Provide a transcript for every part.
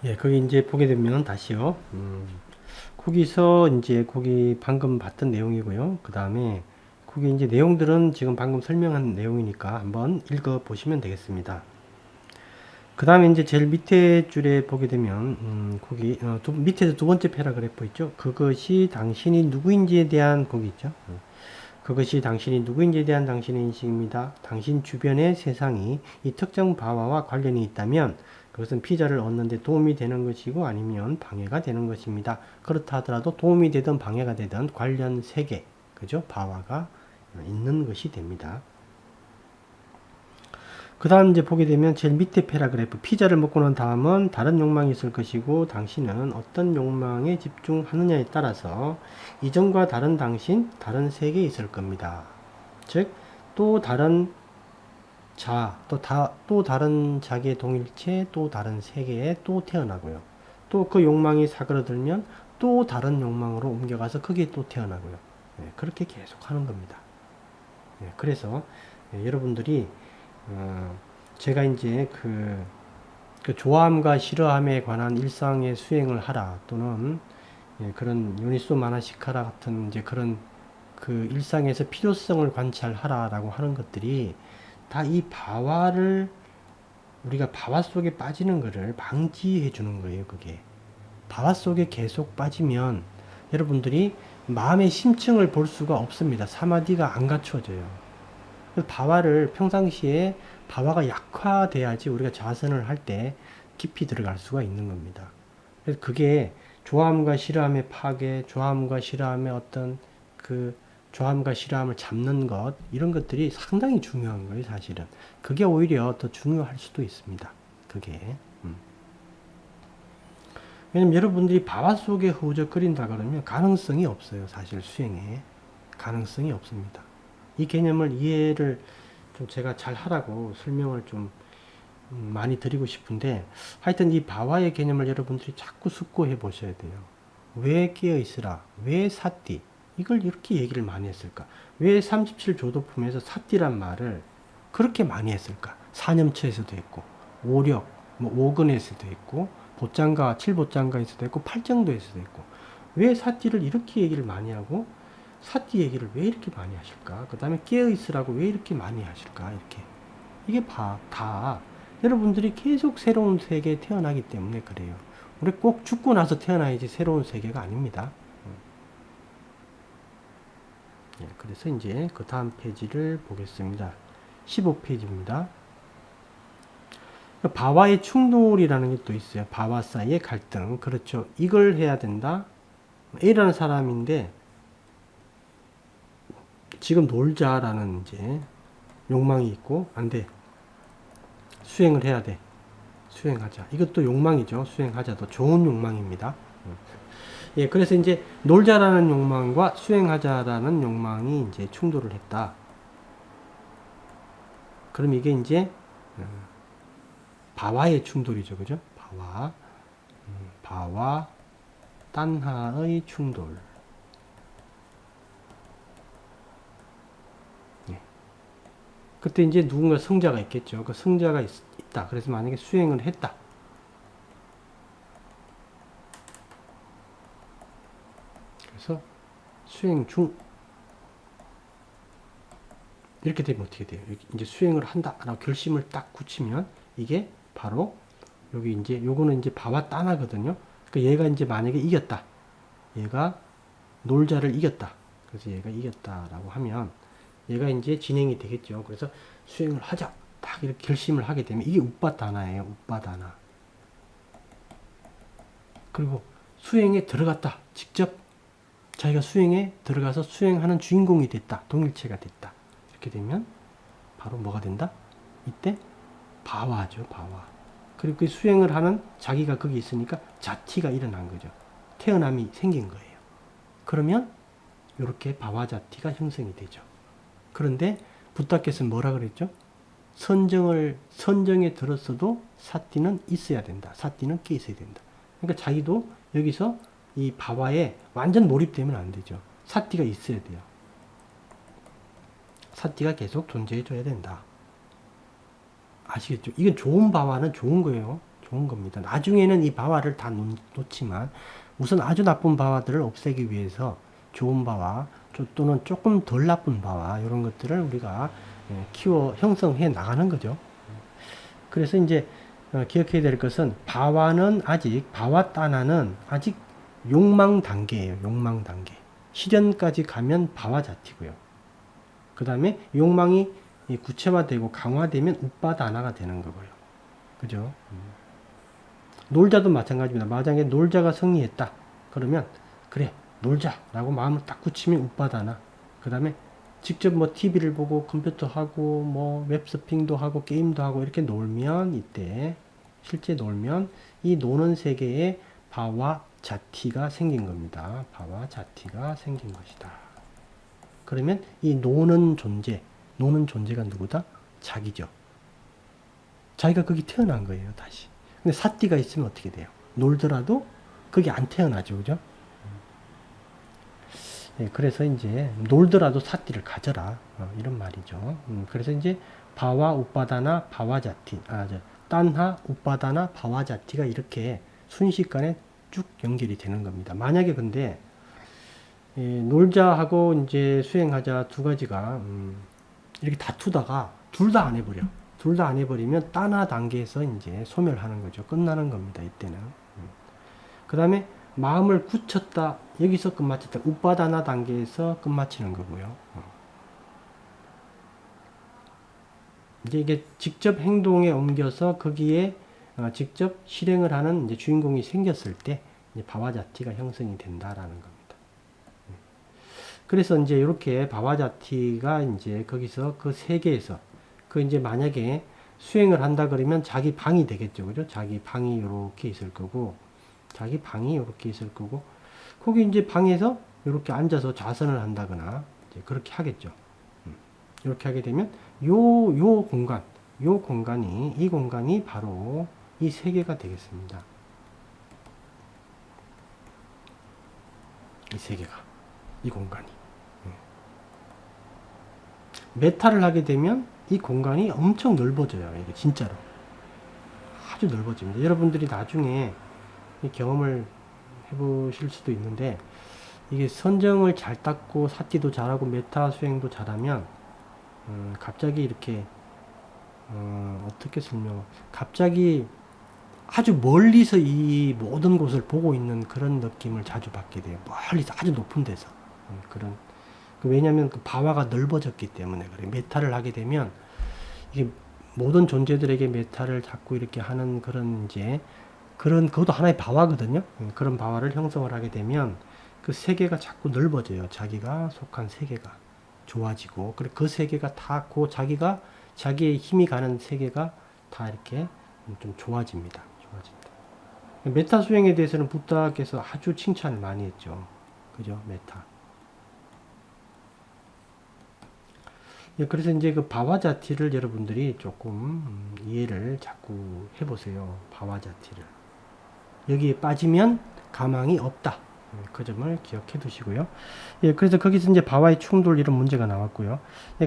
예, 거기 이제 보게 되면 다시요. 거기서 이제 거기 방금 봤던 내용이고요. 그 다음에 거기 이제 내용들은 지금 방금 설명한 내용이니까 한번 읽어 보시면 되겠습니다. 그 다음에 이제 제일 밑에 줄에 보게 되면 거기 밑에서 두 번째 패러그래프 있죠. 그것이 당신이 누구인지에 대한 거기 있죠. 그것이 당신이 누구인지에 대한 당신의 인식입니다. 당신 주변의 세상이 이 특정 바와와 관련이 있다면 그것은 피자를 얻는 데 도움이 되는 것이고 아니면 방해가 되는 것입니다. 그렇다 하더라도 도움이 되든 방해가 되든 관련 세계, 그죠? 바와가 있는 것이 됩니다. 그 다음 이제 보게 되면 제일 밑에 패러그래프 피자를 먹고 난 다음은 다른 욕망이 있을 것이고 당신은 어떤 욕망에 집중하느냐에 따라서 이전과 다른 당신, 다른 세계에 있을 겁니다. 즉, 또 다른 또 다른 자기의 동일체, 또 다른 세계에 또 태어나고요. 또 그 욕망이 사그러들면 또 다른 욕망으로 옮겨가서 거기에 또 태어나고요. 그렇게 계속 하는 겁니다. 그래서 여러분들이 제가 이제 그 좋아함과 싫어함에 관한 일상의 수행을 하라 또는 그런 요니소 마나시카라 같은 이제 그런 그 일상에서 필요성을 관찰하라라고 하는 것들이 다 이 바와를 우리가 바와 속에 빠지는 것을 방지해 주는 거예요. 그게 바와 속에 계속 빠지면 여러분들이 마음의 심층을 볼 수가 없습니다. 사마디가 안 갖춰져요. 바와를 평상시에 바와가 약화돼야지 우리가 자선을 할 때 깊이 들어갈 수가 있는 겁니다. 그래서 그게 좋아함과 싫어함의 파괴, 좋아함과 싫어함의 어떤 그 좋아함과 싫어함을 잡는 것 이런 것들이 상당히 중요한 거예요. 사실은 그게 오히려 더 중요할 수도 있습니다. 그게 왜냐면 여러분들이 바와 속에 허우적거린다 그러면 가능성이 없어요. 사실 수행에 가능성이 없습니다. 이 개념을 이해를 좀 제가 잘 하라고 설명을 좀 많이 드리고 싶은데 하여튼 이 바와의 개념을 여러분들이 자꾸 숙고해 보셔야 돼요. 왜 깨어 있으라? 왜 사띠? 이걸 이렇게 얘기를 많이 했을까? 왜 37조도품에서 사띠란 말을 그렇게 많이 했을까? 사념처에서도 했고 오력, 뭐 오근에서도 했고 보짱가, 칠보짱가에서도 했고 팔정도에서도 했고 왜 사띠를 이렇게 얘기를 많이 하고 사띠 얘기를 왜 이렇게 많이 하실까? 그 다음에 깨어 있으라고 왜 이렇게 많이 하실까? 이렇게 이게 다 여러분들이 계속 새로운 세계에 태어나기 때문에 그래요. 우리 꼭 죽고 나서 태어나야지 새로운 세계가 아닙니다. 그래서 이제 그 다음 페이지를 보겠습니다. 15페이지입니다. 바와의 충돌이라는 게 또 있어요. 바와 사이의 갈등. 그렇죠. 이걸 해야 된다. A라는 사람인데 지금 놀자라는 이제 욕망이 있고 안 돼. 수행을 해야 돼. 수행하자. 이것도 욕망이죠. 수행하자도 좋은 욕망입니다. 예, 그래서 이제 놀자라는 욕망과 수행하자라는 욕망이 이제 충돌을 했다. 그럼 이게 이제 바와의 충돌이죠, 그죠? 바와 딴하의 충돌. 예. 그때 이제 누군가 성자가 있겠죠. 그 성자가 있다. 그래서 만약에 수행을 했다. 그래서 수행 중 이렇게 되면 어떻게 돼요? 이제 수행을 한다라고 결심을 딱 굳히면 이게 바로 여기 이제 요거는 이제 바와 따나거든요. 그러니까 얘가 이제 만약에 이겼다. 얘가 놀자를 이겼다. 그래서 얘가 이겼다라고 하면 얘가 이제 진행이 되겠죠. 그래서 수행을 하자. 딱 이렇게 결심을 하게 되면 이게 우빠다나예요. 우빠다나. 그리고 수행에 들어갔다. 직접 자기가 수행에 들어가서 수행하는 주인공이 됐다. 동일체가 됐다. 이렇게 되면 바로 뭐가 된다? 이때 바와죠. 바와. 그리고 그 수행을 하는 자기가 거기 있으니까 자티가 일어난 거죠. 태어남이 생긴 거예요. 그러면 이렇게 바와자티가 형성이 되죠. 그런데 부타께서는 뭐라 그랬죠? 선정에 들었어도 사띠는 있어야 된다. 사띠는 깨 있어야 된다. 그러니까 자기도 여기서 이 바와에 완전 몰입되면 안 되죠. 사띠가 있어야 돼요. 사띠가 계속 존재해 줘야 된다. 아시겠죠? 이건 좋은 바와는 좋은 거예요. 좋은 겁니다. 나중에는 이 바와를 다 놓지만 우선 아주 나쁜 바와들을 없애기 위해서 좋은 바와 또는 조금 덜 나쁜 바와 이런 것들을 우리가 형성해 나가는 거죠. 그래서 이제 기억해야 될 것은 바와 따나는 아직 욕망 단계예요. 욕망 단계. 실현까지 가면 바와 자티고요. 그 다음에 욕망이 구체화되고 강화되면 우빠다나가 되는 거고요. 그죠? 놀자도 마찬가지입니다. 만약에 놀자가 승리했다. 그러면 그래 놀자 라고 마음을 딱 굳히면 우빠다나. 그 다음에 직접 뭐 TV를 보고 컴퓨터 하고 뭐 웹서핑도 하고 게임도 하고 이렇게 놀면 이때 실제 놀면 이 노는 세계에 바와 자티가 생긴 겁니다. 바와 자티가 생긴 것이다. 그러면 이 노는 존재가 누구다? 자기죠. 자기가 거기 태어난 거예요, 다시. 근데 사띠가 있으면 어떻게 돼요? 놀더라도 거기 안 태어나죠, 그죠? 그래서 이제 놀더라도 사띠를 가져라, 이런 말이죠. 그래서 이제 바와 우빠다나 바와자티, 딴하 우빠다나 바와자티가 이렇게 순식간에 쭉 연결이 되는 겁니다. 만약에 근데 놀자하고 이제 수행하자 두 가지가 이렇게 다투다가 둘 다 안 해버려. 둘 다 안 해버리면 따나 단계에서 이제 소멸하는 거죠. 끝나는 겁니다. 이때는. 그 다음에 마음을 굳혔다. 여기서 끝마쳤다. 우빠다나 단계에서 끝마치는 거고요. 이제 이게 직접 행동에 옮겨서 거기에 직접 실행을 하는 이제 주인공이 생겼을 때 이제 바와자티가 형성이 된다라는 겁니다. 그래서 이제 이렇게 바와자티가 이제 거기서 그 세계에서 그 이제 만약에 수행을 한다 그러면 자기 방이 되겠죠. 그죠? 자기 방이 이렇게 있을 거고 거기 이제 방에서 이렇게 앉아서 좌선을 한다거나 이제 그렇게 하겠죠. 이렇게 하게 되면 이 공간이 바로 이 세계가 되겠습니다. 이 세계가, 이 공간이. 메타를 하게 되면 이 공간이 엄청 넓어져요. 이게 진짜로. 아주 넓어집니다. 여러분들이 나중에 이 경험을 해보실 수도 있는데, 이게 선정을 잘 닦고 사띠도 잘하고 메타 수행도 잘하면 갑자기 이렇게 어떻게 갑자기 아주 멀리서 이 모든 곳을 보고 있는 그런 느낌을 자주 받게 돼요. 멀리서 아주 높은 데서 그런. 왜냐하면 그 바와가 넓어졌기 때문에 그래요. 메타를 하게 되면 이게 모든 존재들에게 메타를 자꾸 이렇게 하는 그런 이제 그것도 하나의 바와거든요. 그런 바와를 형성을 하게 되면 그 세계가 자꾸 넓어져요. 자기가 속한 세계가 좋아지고, 그리고 그 세계가 다 자기의 힘이 가는 세계가 다 이렇게 좀 좋아집니다. 메타 수행에 대해서는 부다께서 아주 칭찬을 많이 했죠. 그죠? 메타. 그래서 이제 그 바와자티를 여러분들이 조금 이해를 자꾸 해보세요. 바와자티를. 여기에 빠지면 가망이 없다. 그 점을 기억해 두시고요. 그래서 거기서 이제 바와의 충돌 이런 문제가 나왔고요.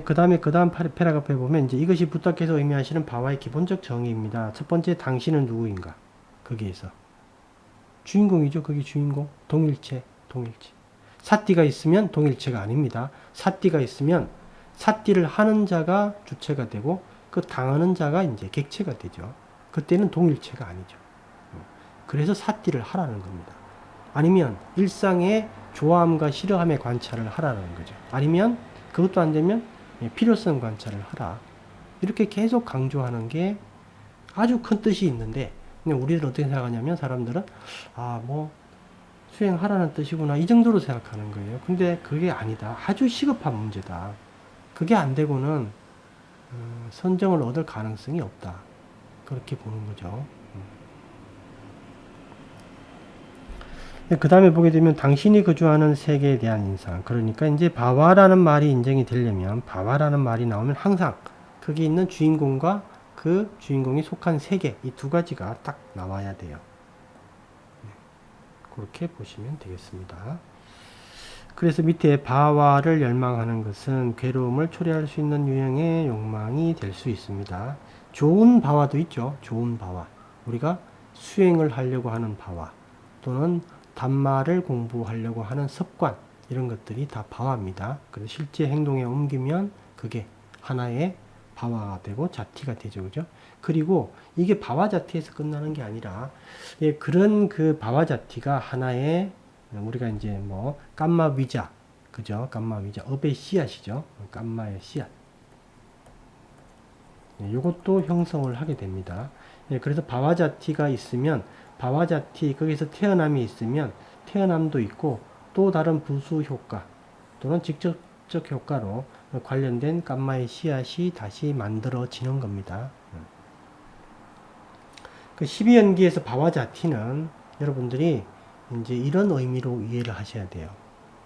그 다음 패러그래프에 보면 이제 이것이 부다께서 의미하시는 바와의 기본적 정의입니다. 첫 번째, 당신은 누구인가? 거기에서. 주인공이죠. 거기 주인공. 동일체. 사띠가 있으면 동일체가 아닙니다. 사띠가 있으면 사띠를 하는 자가 주체가 되고 그 당하는 자가 이제 객체가 되죠. 그때는 동일체가 아니죠. 그래서 사띠를 하라는 겁니다. 아니면 일상의 좋아함과 싫어함의 관찰을 하라는 거죠. 아니면 그것도 안 되면 필요성 관찰을 하라. 이렇게 계속 강조하는 게 아주 큰 뜻이 있는데, 우리들은 어떻게 생각하냐면 사람들은 뭐 수행하라는 뜻이구나 이 정도로 생각하는 거예요. 근데 그게 아니다. 아주 시급한 문제다. 그게 안 되고는 선정을 얻을 가능성이 없다. 그렇게 보는 거죠. 그 다음에 보게 되면 당신이 거주하는 세계에 대한 인상. 그러니까 이제 바와라는 말이 인정이 되려면, 바와라는 말이 나오면 항상 거기 있는 주인공과 그 주인공이 속한 세계, 이 두 가지가 딱 나와야 돼요. 그렇게 보시면 되겠습니다. 그래서 밑에 바와를 열망하는 것은 괴로움을 초래할 수 있는 유형의 욕망이 될 수 있습니다. 좋은 바와도 있죠. 좋은 바와. 우리가 수행을 하려고 하는 바와 또는 담마를 공부하려고 하는 습관 이런 것들이 다 바와입니다. 그래서 실제 행동에 옮기면 그게 하나의 바와가 되고 자티가 되죠. 그죠? 그리고 이게 바와 자티에서 끝나는 게 아니라 예, 그런 그 바와 자티가 하나의 우리가 이제 뭐 감마 위자 그죠? 감마 위자 업의 씨앗이죠. 감마의 씨앗. 예, 요것도 형성을 하게 됩니다. 예, 그래서 바와자티가 있으면 바와자티 거기서 태어남이 있으면 태어남도 있고 또 다른 부수 효과 또는 직접적 효과로 관련된 감마의 씨앗이 다시 만들어지는 겁니다. 그 12연기에서 바와자티는 여러분들이 이제 이런 의미로 이해를 하셔야 돼요.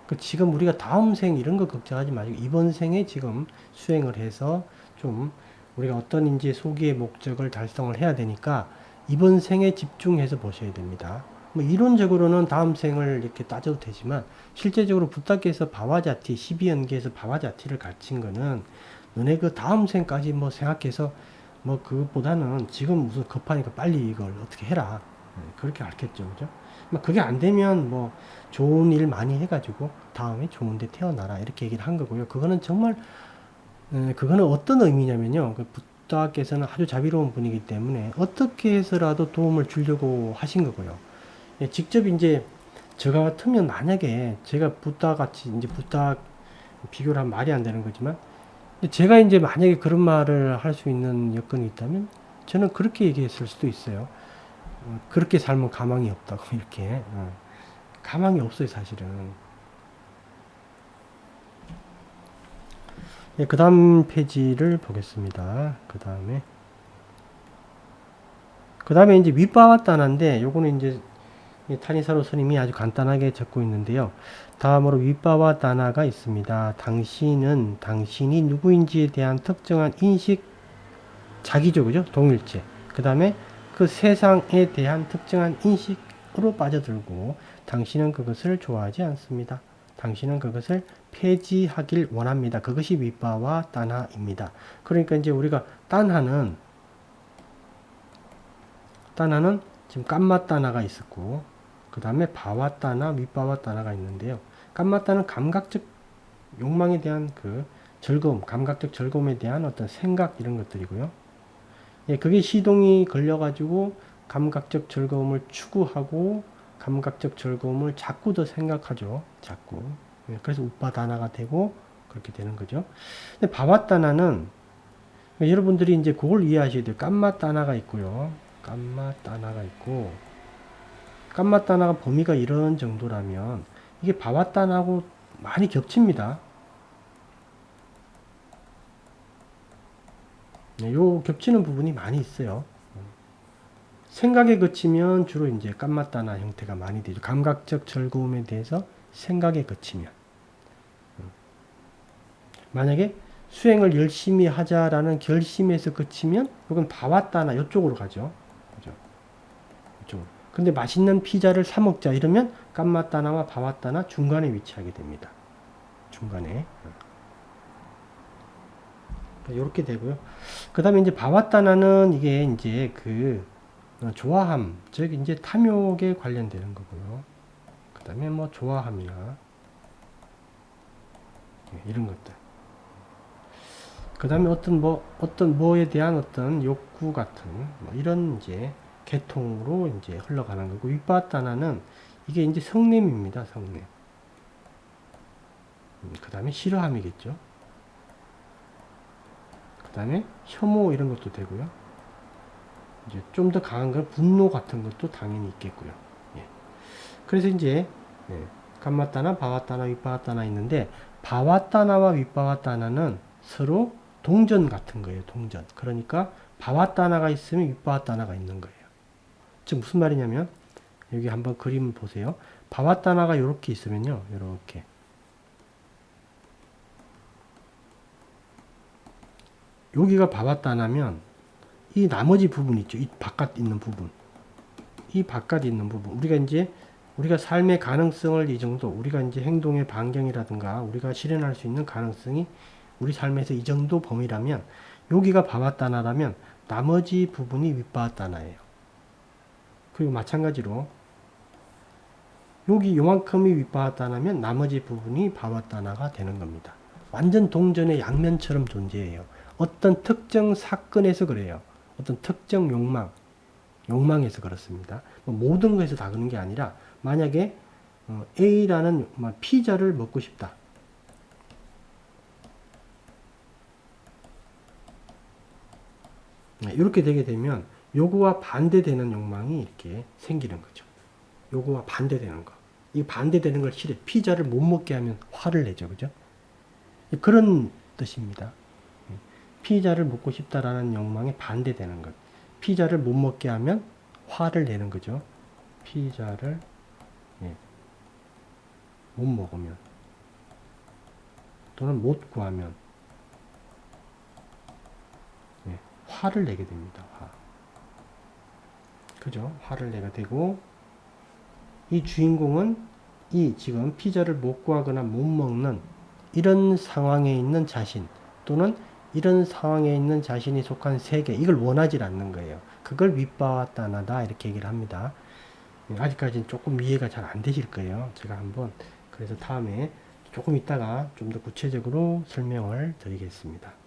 그 지금 우리가 다음 생 이런 거 걱정하지 마시고 이번 생에 지금 수행을 해서 좀 우리가 어떤 이제 소기의 목적을 달성을 해야 되니까 이번 생에 집중해서 보셔야 됩니다. 뭐 이론적으로는 다음 생을 이렇게 따져도 되지만 실제적으로 부탁께서 바와자티 12연계에서 바와자티를 가르친 거는 너네 그 다음 생까지 뭐 생각해서 뭐 그것보다는 지금 무슨 급하니까 빨리 이걸 어떻게 해라 그렇게 가르쳤죠. 그죠? 그게 안 되면 뭐 좋은 일 많이 해가지고 다음에 좋은 데 태어나라 이렇게 얘기를 한 거고요. 그거는 정말 그거는 어떤 의미냐면요. 그 부다께서는 아주 자비로운 분이기 때문에 어떻게 해서라도 도움을 주려고 하신 거고요. 예, 직접 이제 저 같으면 만약에 제가 부다 같이 이제 부다 비교를 하면 말이 안 되는 거지만 제가 이제 만약에 그런 말을 할 수 있는 여건이 있다면 저는 그렇게 얘기했을 수도 있어요. 그렇게 살면 가망이 없다고 이렇게 가망이 없어요 사실은. 예, 그 다음 페이지를 보겠습니다. 그 다음에 이제 윗바와따나인데 요거는 이제 타니사로 스님이 아주 간단하게 적고 있는데요. 다음으로 윗바와따나가 있습니다. 당신이 누구인지에 대한 특정한 인식, 자기죠, 그죠? 동일체. 그 다음에 그 세상에 대한 특정한 인식으로 빠져들고 당신은 그것을 좋아하지 않습니다. 당신은 그것을 폐지하길 원합니다. 그것이 윗바와 따나입니다. 그러니까 이제 우리가 따나는 지금 깜마 따나가 있었고 그 다음에 바와 따나 윗바와 따나가 있는데요. 깜마 따는 감각적 욕망에 대한 그 즐거움, 감각적 즐거움에 대한 어떤 생각 이런 것들이고요. 예, 그게 시동이 걸려가지고 감각적 즐거움을 추구하고 감각적 즐거움을 자꾸 더 생각하죠. 자꾸. 예, 그래서 우파다나가 되고 그렇게 되는 거죠. 근데 바와따나는 여러분들이 이제 그걸 이해하셔야 돼요. 깜마따나가 있고요. 깜마따나가 있고 깜마따나가 범위가 이런 정도라면 이게 바와따나하고 많이 겹칩니다. 요 겹치는 부분이 많이 있어요. 생각에 그치면 주로 이제 깜마따나 형태가 많이 되죠. 감각적 즐거움에 대해서 생각에 그치면. 만약에 수행을 열심히 하자라는 결심에서 그치면 이건 바와따나 이쪽으로 가죠. 그죠? 이쪽으로. 근데 맛있는 피자를 사 먹자 이러면 깜마따나와 바와따나 중간에 위치하게 됩니다. 중간에. 이렇게 되고요. 그 다음에 이제 바와따나는 이게 이제 그 좋아함, 즉 이제 탐욕에 관련되는 거고요. 그 다음에 뭐 좋아함이나 이런 것들. 그 다음에 어떤 뭐에 대한 어떤 욕구 같은 뭐 이런 이제 계통으로 이제 흘러가는 거고 윗바따나는 이게 이제 성냄입니다. 성냄. 그 다음에 싫어함이겠죠. 그 다음에 혐오 이런 것도 되고요. 이제 좀 더 강한 건 분노 같은 것도 당연히 있겠고요. 예. 그래서 이제 감마따나, 바와따나, 윗바와따나 있는데 바와따나와 윗바와따나는 서로 동전 같은 거예요. 동전. 그러니까 바와따나가 있으면 윗바와따나가 있는 거예요. 즉 무슨 말이냐면 여기 한번 그림 보세요. 바와따나가 이렇게 있으면요. 이렇게 여기가 바와따나면 이 나머지 부분 있죠. 이 바깥 있는 부분. 이 바깥 있는 부분. 우리가 삶의 가능성을 이 정도, 우리가 이제 행동의 반경이라든가 우리가 실현할 수 있는 가능성이 우리 삶에서 이 정도 범위라면 여기가 바와따나라면 나머지 부분이 윗바와따나예요. 그리고 마찬가지로 여기 요만큼이 윗바다나면 나머지 부분이 바바다나가 되는 겁니다. 완전 동전의 양면처럼 존재해요. 어떤 특정 사건에서 그래요. 어떤 특정 욕망에서 그렇습니다. 뭐 모든 것에서 다 그런 게 아니라 만약에 A라는 피자를 먹고 싶다. 이렇게 되게 되면 요거와 반대되는 욕망이 이렇게 생기는 거죠. 요거와 반대되는 거. 이 반대되는 걸 싫어. 피자를 못 먹게 하면 화를 내죠. 그죠? 그런 뜻입니다. 피자를 먹고 싶다라는 욕망에 반대되는 것. 피자를 못 먹게 하면 화를 내는 거죠. 피자를 못 먹으면 또는 못 구하면 화를 내게 됩니다. 화. 그죠? 화를 내게 되고 이 주인공은 이 지금 피자를 못 구하거나 못 먹는 이런 상황에 있는 자신 또는 이런 상황에 있는 자신이 속한 세계 이걸 원하지 않는 거예요. 그걸 윗바다나다 이렇게 얘기를 합니다. 아직까지는 조금 이해가 잘 안 되실 거예요. 제가 한번 그래서 다음에 조금 있다가 좀 더 구체적으로 설명을 드리겠습니다.